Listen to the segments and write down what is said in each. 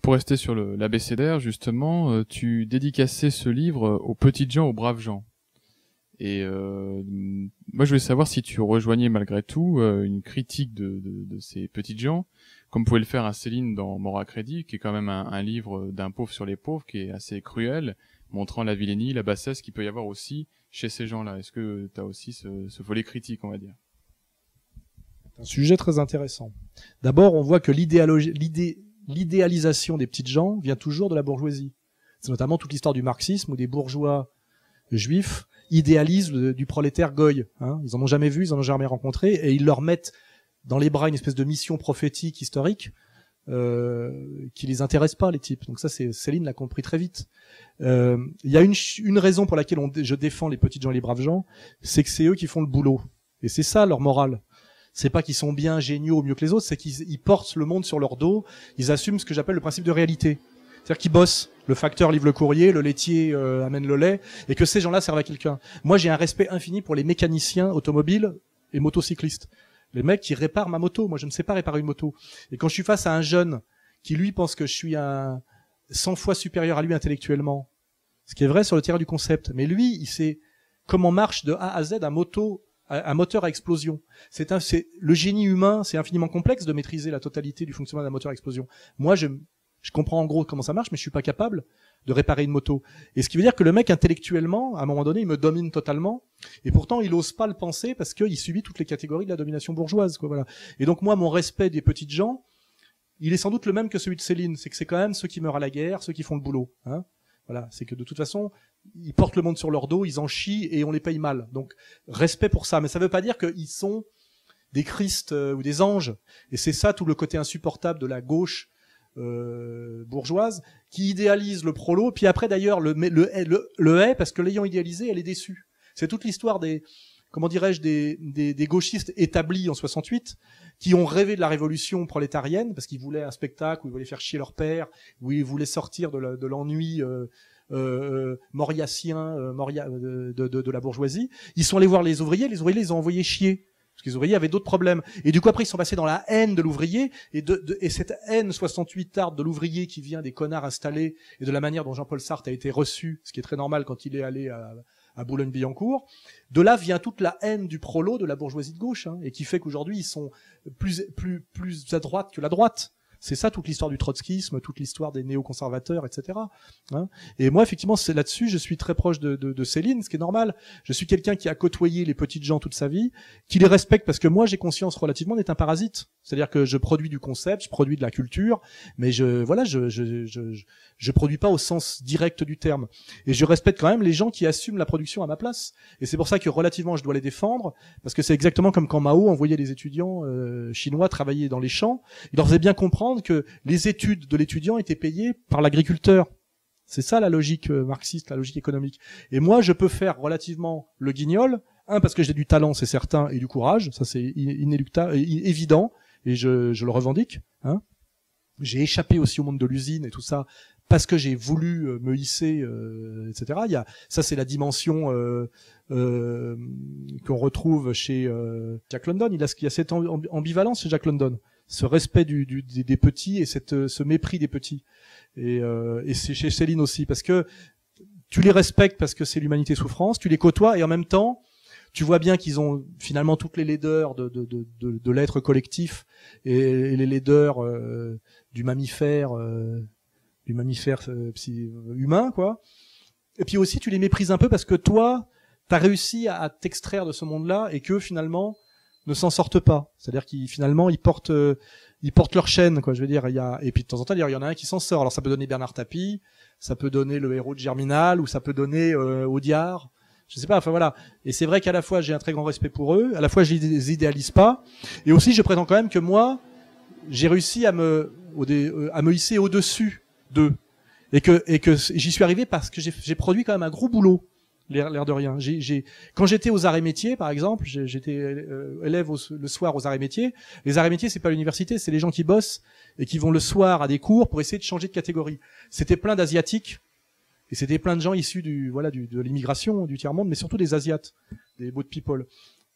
Pour rester sur l'abécédaire, justement, tu dédicaçais ce livre aux petites gens, aux braves gens. Et moi, je voulais savoir si tu rejoignais malgré tout une critique de ces petites gens, comme pouvait le faire un Céline dans Mort à crédit, qui est quand même un livre d'un pauvre sur les pauvres, qui est assez cruel, montrant la vilainie, la bassesse qu'il peut y avoir aussi chez ces gens-là. Est-ce que tu as aussi ce volet critique, on va dire? Un sujet très intéressant. D'abord, on voit que l'idéalisation des petites gens vient toujours de la bourgeoisie. C'est notamment toute l'histoire du marxisme où des bourgeois juifs idéalisent du prolétaire goy. Hein. Ils en ont jamais vu, ils en ont jamais rencontré, et ils leur mettent dans les bras une espèce de mission prophétique historique qui les intéresse pas, les types. Donc ça, Céline l'a compris très vite. Il y a une raison pour laquelle je défends les petites gens et les braves gens, c'est que c'est eux qui font le boulot. Et c'est ça leur morale. C'est pas qu'ils sont bien, géniaux, mieux que les autres, c'est qu'ils portent le monde sur leur dos, ils assument ce que j'appelle le principe de réalité. C'est-à-dire qu'ils bossent. Le facteur livre le courrier, le laitier amène le lait, et que ces gens-là servent à quelqu'un. Moi, j'ai un respect infini pour les mécaniciens automobiles et motocyclistes. Les mecs qui réparent ma moto. Moi, je ne sais pas réparer une moto. Et quand je suis face à un jeune qui, lui, pense que je suis 100 fois supérieur à lui intellectuellement, ce qui est vrai sur le terrain du concept, mais lui, il sait comment marche de A à Z un moteur à explosion. Le génie humain, c'est infiniment complexe de maîtriser la totalité du fonctionnement d'un moteur à explosion. Moi, je comprends en gros comment ça marche, mais je suis pas capable de réparer une moto. Et ce qui veut dire que le mec, intellectuellement, à un moment donné, il me domine totalement. Et pourtant, il ose pas le penser parce qu'il subit toutes les catégories de la domination bourgeoise, quoi, voilà. Et donc, moi, mon respect des petites gens, il est sans doute le même que celui de Céline. C'est que c'est quand même ceux qui meurent à la guerre, ceux qui font le boulot, hein. Voilà. C'est que de toute façon, ils portent le monde sur leur dos, ils en chient et on les paye mal. Donc, respect pour ça. Mais ça veut pas dire qu'ils sont des Christ ou des anges. Et c'est ça tout le côté insupportable de la gauche bourgeoise qui idéalise le prolo, puis après d'ailleurs le hait parce que l'ayant idéalisé, elle est déçue. C'est toute l'histoire des gauchistes établis en 68 qui ont rêvé de la révolution prolétarienne parce qu'ils voulaient un spectacle où ils voulaient faire chier leur père, où ils voulaient sortir de l'ennui mauriacien de la bourgeoisie. Ils sont allés voir les ouvriers les ont envoyés chier. Parce que les ouvriers avaient d'autres problèmes. Et du coup, après, ils sont passés dans la haine de l'ouvrier. Et cette haine 68arde de l'ouvrier qui vient des connards installés et de la manière dont Jean-Paul Sartre a été reçu, ce qui est très normal quand il est allé à Boulogne-Billancourt. De là vient toute la haine du prolo de la bourgeoisie de gauche, hein, et qui fait qu'aujourd'hui, ils sont plus à droite que la droite. C'est ça toute l'histoire du trotskisme, toute l'histoire des néoconservateurs, etc. Hein. Et moi, effectivement, c'est là-dessus, je suis très proche de Céline, ce qui est normal. Je suis quelqu'un qui a côtoyé les petites gens toute sa vie, qui les respecte parce que moi, j'ai conscience relativement d'être un parasite. C'est-à-dire que je produis du concept, je produis de la culture, mais je produis pas au sens direct du terme. Et je respecte quand même les gens qui assument la production à ma place. Et c'est pour ça que relativement, je dois les défendre, parce que c'est exactement comme quand Mao envoyait les étudiants chinois travailler dans les champs. Il leur faisait bien comprendre que les études de l'étudiant étaient payées par l'agriculteur. C'est ça la logique marxiste, la logique économique. Et moi, je peux faire relativement le guignol, parce que j'ai du talent, c'est certain, et du courage, ça c'est inéluctable, évident, et je le revendique. Hein. J'ai échappé aussi au monde de l'usine et tout ça, parce que j'ai voulu me hisser, etc. Ça c'est la dimension qu'on retrouve chez Jack London. Il y a cette ambivalence chez Jack London. Ce respect des petits et ce mépris des petits. Et c'est chez Céline aussi, parce que tu les respectes parce que c'est l'humanité souffrance, tu les côtoies et en même temps, tu vois bien qu'ils ont finalement toutes les laideurs de l'être collectif et les laideurs du mammifère humain, quoi. Et puis aussi, tu les méprises un peu parce que toi, t'as réussi à t'extraire de ce monde-là et qu'eux, finalement, ne s'en sortent pas. C'est-à-dire qu'ils portent leur chaîne, quoi. Je veux dire, et puis de temps en temps, il y en a un qui s'en sort. Alors ça peut donner Bernard Tapie, ça peut donner le héros de Germinal, ou ça peut donner Audiard. Je sais pas. Enfin voilà. Et c'est vrai qu'à la fois j'ai un très grand respect pour eux, à la fois je les idéalise pas, et aussi je prétends quand même que moi j'ai réussi à me hisser au-dessus d'eux, et que j'y suis arrivé parce que j'ai produit quand même un gros boulot. L'air de rien. Quand j'étais aux arts et métiers, par exemple, j'étais élève le soir aux arts et métiers. Les arts et métiers, c'est pas l'université, c'est les gens qui bossent et qui vont le soir à des cours pour essayer de changer de catégorie. C'était plein d'asiatiques et c'était plein de gens issus de l'immigration, du tiers-monde, mais surtout des asiates, des boat people.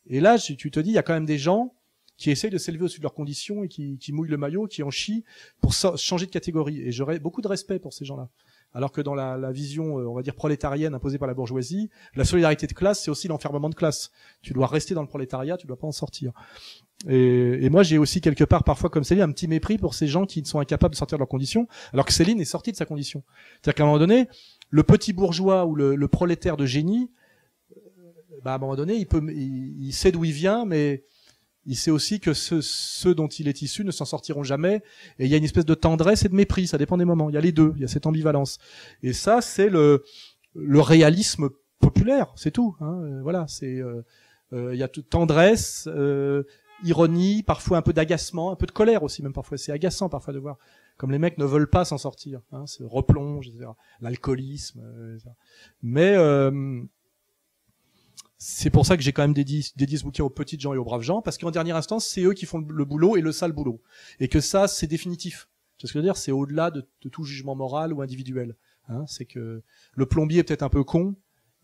Et là, tu te dis, il y a quand même des gens qui essayent de s'élever au-dessus de leurs conditions et qui mouillent le maillot, qui en chient pour changer de catégorie. Et j'aurais beaucoup de respect pour ces gens-là. Alors que dans la vision, on va dire, prolétarienne imposée par la bourgeoisie, la solidarité de classe, c'est aussi l'enfermement de classe. Tu dois rester dans le prolétariat, tu dois pas en sortir. Et moi, j'ai aussi quelque part, parfois comme Céline, un petit mépris pour ces gens qui sont incapables de sortir de leurs conditions, alors que Céline est sortie de sa condition. C'est-à-dire qu'à un moment donné, le petit bourgeois ou le prolétaire de génie, à un moment donné, il sait d'où il vient, mais il sait aussi que ceux dont il est issu ne s'en sortiront jamais. Et il y a une espèce de tendresse et de mépris. Ça dépend des moments. Il y a les deux. Il y a cette ambivalence. Et ça, c'est le réalisme populaire. C'est tout. Hein. Voilà. Il y a toute tendresse, ironie, parfois un peu d'agacement, un peu de colère aussi. Même parfois, c'est agaçant parfois de voir comme les mecs ne veulent pas s'en sortir. Hein. Se replongent, etc. L'alcoolisme, etc. Mais c'est pour ça que j'ai quand même dédié ce bouquin aux petites gens et aux braves gens, parce qu'en dernière instance, c'est eux qui font le boulot et le sale boulot. Et que ça, c'est définitif. Tu vois ce que je veux dire? C'est au-delà de tout jugement moral ou individuel. Hein, c'est que le plombier est peut-être un peu con,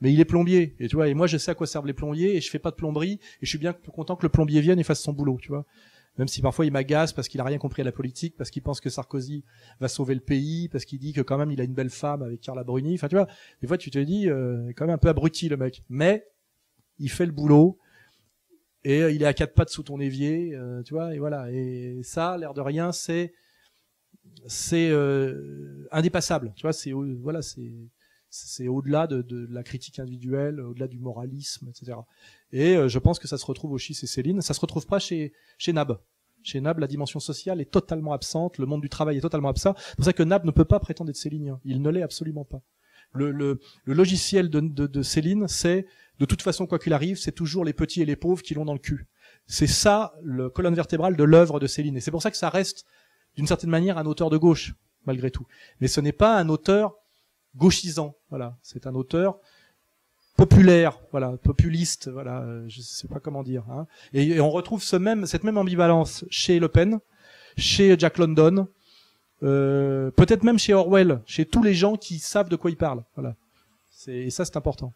mais il est plombier. Et tu vois, et moi, je sais à quoi servent les plombiers et je fais pas de plomberie et je suis bien content que le plombier vienne et fasse son boulot, tu vois. Même si parfois il m'agace parce qu'il a rien compris à la politique, parce qu'il pense que Sarkozy va sauver le pays, parce qu'il dit que quand même il a une belle femme avec Carla Bruni. Enfin, tu vois, des fois tu te dis, quand même un peu abruti le mec. Mais il fait le boulot et il est à quatre pattes sous ton évier, tu vois, et voilà. Et ça, l'air de rien, c'est indépassable, tu vois. C'est au-delà de la critique individuelle, au-delà du moralisme, etc. Et je pense que ça se retrouve au Schiss et Céline. Ça se retrouve pas chez Nab. Chez Nab, la dimension sociale est totalement absente, le monde du travail est totalement absent. C'est pour ça que Nab ne peut pas prétendre être célinien. Il ne l'est absolument pas. Le logiciel de Céline, c'est de toute façon, quoi qu'il arrive, c'est toujours les petits et les pauvres qui l'ont dans le cul. C'est ça, le colonne vertébrale de l'œuvre de Céline. Et c'est pour ça que ça reste, d'une certaine manière, un auteur de gauche, malgré tout. Mais ce n'est pas un auteur gauchisant, voilà. C'est un auteur populaire, voilà, populiste, voilà. Je sais pas comment dire. Hein. Et on retrouve cette même ambivalence chez Le Pen, chez Jack London, peut-être même chez Orwell, chez tous les gens qui savent de quoi ils parlent. Voilà. Et ça, c'est important.